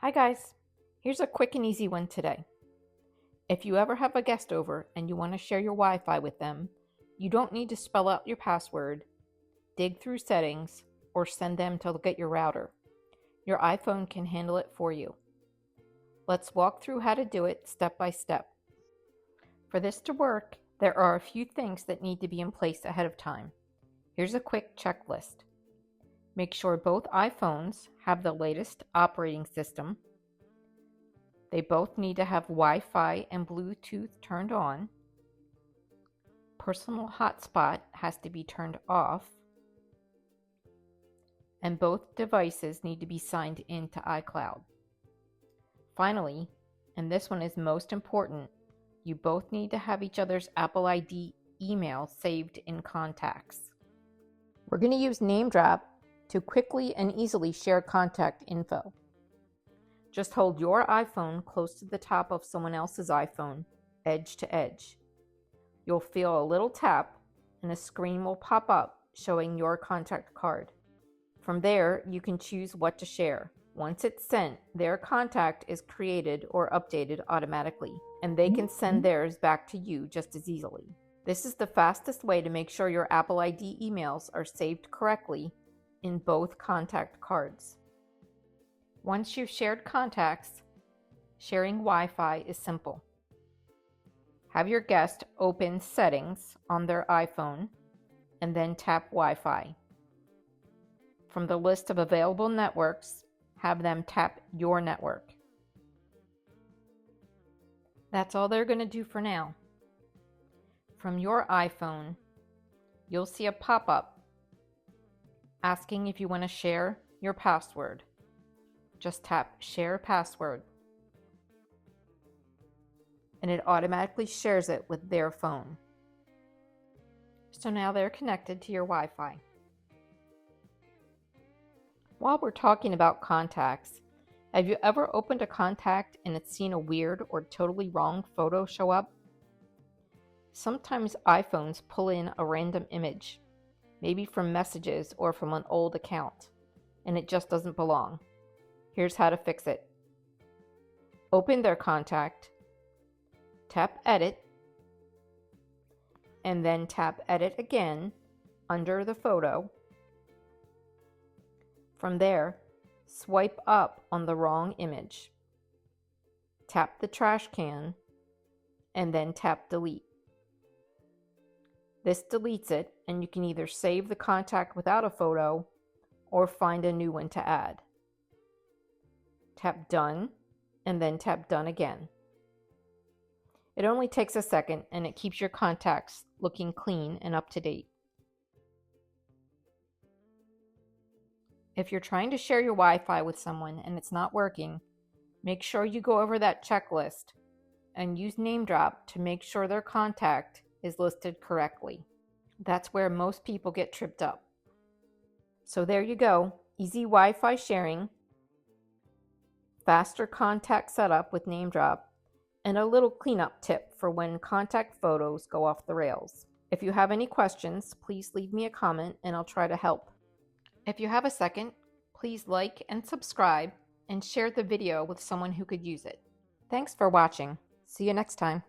Hi guys, here's a quick and easy one today. If you ever have a guest over and you want to share your Wi-Fi with them, you don't need to spell out your password, dig through settings, or send them to look at your router. Your iPhone can handle it for you. Let's walk through how to do it step by step. For this to work, there are a few things that need to be in place ahead of time. Here's a quick checklist. Make sure both iPhones have the latest operating system. They both need to have Wi-Fi and Bluetooth turned on. Personal hotspot has to be turned off. And both devices need to be signed into iCloud. Finally, and this one is most important, you both need to have each other's Apple ID email saved in contacts. We're going to use NameDrop to quickly and easily share contact info. Just hold your iPhone close to the top of someone else's iPhone, edge to edge. You'll feel a little tap and a screen will pop up showing your contact card. From there, you can choose what to share. Once it's sent, their contact is created or updated automatically, and they can send theirs back to you just as easily. This is the fastest way to make sure your Apple ID emails are saved correctly in both contact cards. Once you've shared contacts, sharing Wi-Fi is simple. Have your guest open Settings on their iPhone and then tap Wi-Fi. From the list of available networks, have them tap your network. That's all they're going to do for now. From your iPhone, you'll see a pop-up asking if you want to share your password. Just tap Share Password, and it automatically shares it with their phone. So now they're connected to your Wi-Fi. While we're talking about contacts, have you ever opened a contact and it's seen a weird or totally wrong photo show up? Sometimes iPhones pull in a random image, maybe from messages or from an old account, and it just doesn't belong. Here's how to fix it. Open their contact, tap Edit, and then tap Edit again under the photo. From there, swipe up on the wrong image. Tap the trash can, and then tap Delete. This deletes it, and you can either save the contact without a photo or find a new one to add. Tap Done, and then tap Done again. It only takes a second, and it keeps your contacts looking clean and up to date. If you're trying to share your Wi-Fi with someone and it's not working, make sure you go over that checklist and use NameDrop to make sure their contact is listed correctly. That's where most people get tripped up. So there you go, easy Wi-Fi sharing, faster contact setup with NameDrop, and a little cleanup tip for when contact photos go off the rails. If you have any questions, please leave me a comment and I'll try to help. If you have a second, please like and subscribe and share the video with someone who could use it. Thanks for watching. See you next time.